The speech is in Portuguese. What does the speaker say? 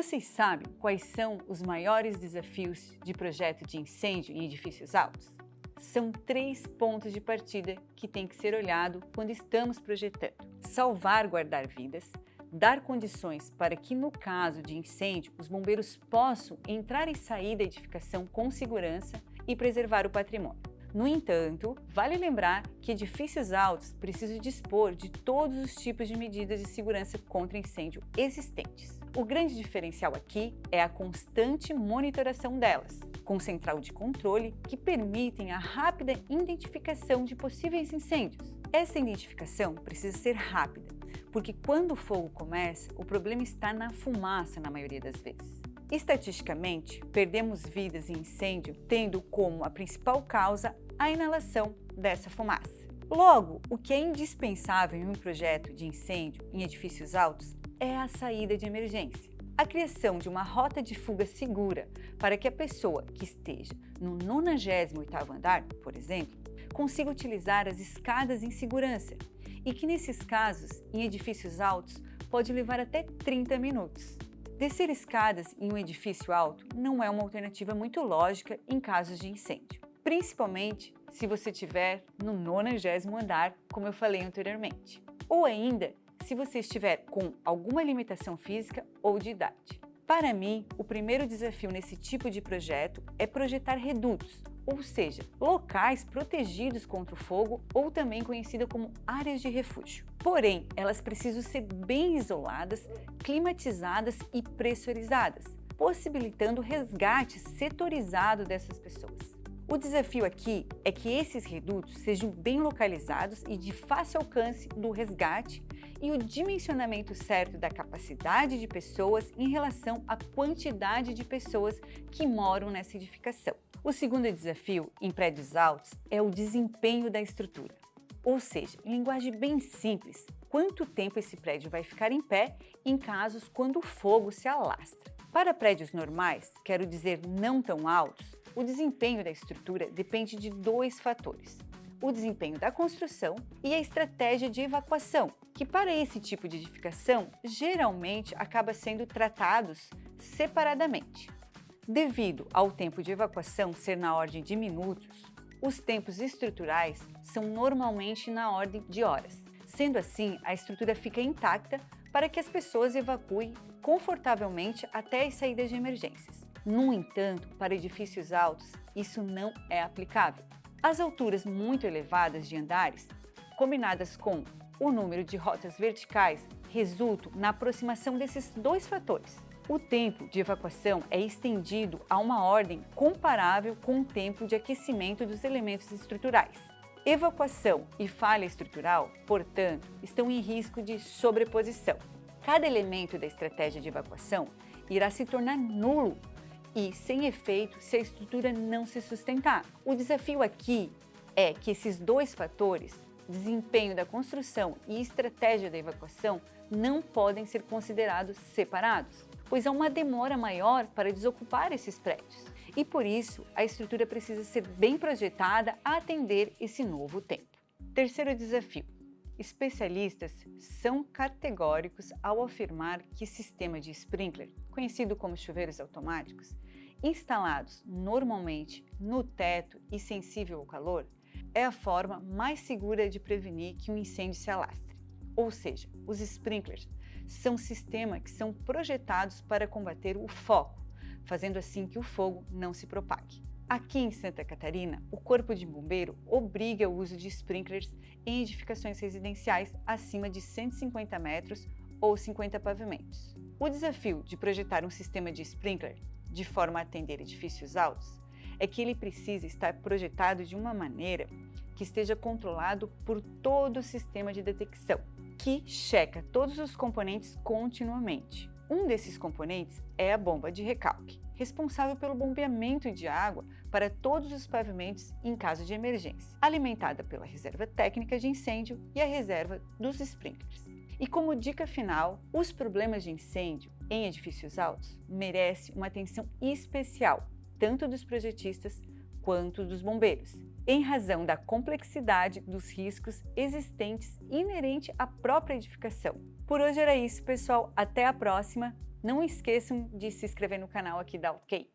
Vocês sabem quais são os maiores desafios de projeto de incêndio em edifícios altos? São 3 pontos de partida que têm que ser olhado quando estamos projetando: salvaguardar vidas, dar condições para que, no caso de incêndio, os bombeiros possam entrar e sair da edificação com segurança e preservar o patrimônio. No entanto, vale lembrar que edifícios altos precisam dispor de todos os tipos de medidas de segurança contra incêndio existentes. O grande diferencial aqui é a constante monitoração delas, com central de controle que permitem a rápida identificação de possíveis incêndios. Essa identificação precisa ser rápida, porque quando o fogo começa, o problema está na fumaça na maioria das vezes. Estatisticamente, perdemos vidas em incêndio tendo como a principal causa a inalação dessa fumaça. Logo, o que é indispensável em um projeto de incêndio em edifícios altos é a saída de emergência. A criação de uma rota de fuga segura para que a pessoa que esteja no 98º andar, por exemplo, consiga utilizar as escadas em segurança e que, nesses casos, em edifícios altos, pode levar até 30 minutos. Descer escadas em um edifício alto não é uma alternativa muito lógica em casos de incêndio, principalmente se você estiver no 90º andar, como eu falei anteriormente, ou ainda se você estiver com alguma limitação física ou de idade. Para mim, o primeiro desafio nesse tipo de projeto é projetar redutos, ou seja, locais protegidos contra o fogo ou também conhecida como áreas de refúgio. Porém, elas precisam ser bem isoladas, climatizadas e pressurizadas, possibilitando o resgate setorizado dessas pessoas. O desafio aqui é que esses redutos sejam bem localizados e de fácil alcance do resgate e o dimensionamento certo da capacidade de pessoas em relação à quantidade de pessoas que moram nessa edificação. O segundo desafio em prédios altos é o desempenho da estrutura, ou seja, em linguagem bem simples, quanto tempo esse prédio vai ficar em pé em casos quando o fogo se alastra. Para prédios normais, quero dizer não tão altos, o desempenho da estrutura depende de 2 fatores: o desempenho da construção e a estratégia de evacuação, que para esse tipo de edificação geralmente acaba sendo tratados separadamente. Devido ao tempo de evacuação ser na ordem de minutos, os tempos estruturais são normalmente na ordem de horas. Sendo assim, a estrutura fica intacta para que as pessoas evacuem confortavelmente até as saídas de emergências. No entanto, para edifícios altos, isso não é aplicável. As alturas muito elevadas de andares, combinadas com o número de rotas verticais, resultam na aproximação desses 2 fatores. O tempo de evacuação é estendido a uma ordem comparável com o tempo de aquecimento dos elementos estruturais. Evacuação e falha estrutural, portanto, estão em risco de sobreposição. Cada elemento da estratégia de evacuação irá se tornar nulo e sem efeito se a estrutura não se sustentar. O desafio aqui é que esses 2 fatores, desempenho da construção e estratégia da evacuação, não podem ser considerados separados, pois há uma demora maior para desocupar esses prédios e, por isso, a estrutura precisa ser bem projetada a atender esse novo tempo. Terceiro desafio: especialistas são categóricos ao afirmar que sistema de sprinkler, conhecido como chuveiros automáticos, instalados normalmente no teto e sensível ao calor, é a forma mais segura de prevenir que um incêndio se alastre. Ou seja, os sprinklers são sistemas que são projetados para combater o foco, fazendo assim que o fogo não se propague. Aqui em Santa Catarina, o Corpo de Bombeiro obriga o uso de sprinklers em edificações residenciais acima de 150 metros ou 50 pavimentos. O desafio de projetar um sistema de sprinkler de forma a atender edifícios altos é que ele precisa estar projetado de uma maneira que esteja controlado por todo o sistema de detecção, que checa todos os componentes continuamente. Um desses componentes é a bomba de recalque, responsável pelo bombeamento de água para todos os pavimentos em caso de emergência, alimentada pela reserva técnica de incêndio e a reserva dos sprinklers. E como dica final, os problemas de incêndio em edifícios altos merecem uma atenção especial, tanto dos projetistas quanto dos bombeiros, em razão da complexidade dos riscos existentes inerente à própria edificação. Por hoje era isso, pessoal. Até a próxima Não esqueçam de se inscrever no canal aqui da OK.